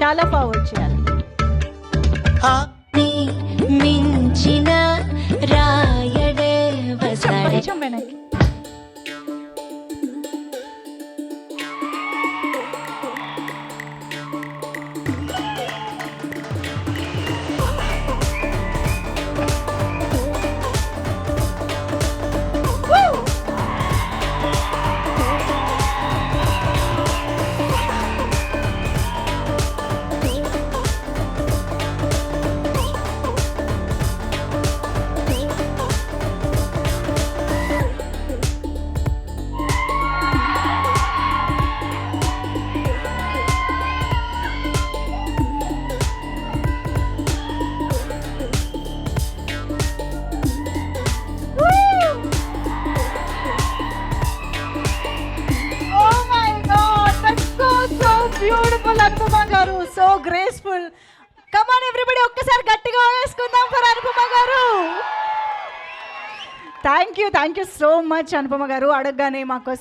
చాలా ఫార్వర్డ్ చేయాలి. మించిన రాయడే కొంచెం వెనక్కి. బ్యూటిఫుల్ అనుపమ గారు, so graceful. Come on everybody, ఒక్కసారి గట్టిగా వేసుకుందాం ఫర్ అనుపమ గారు. Thank you so much Anupama గారు. అడగగానే మాకోసం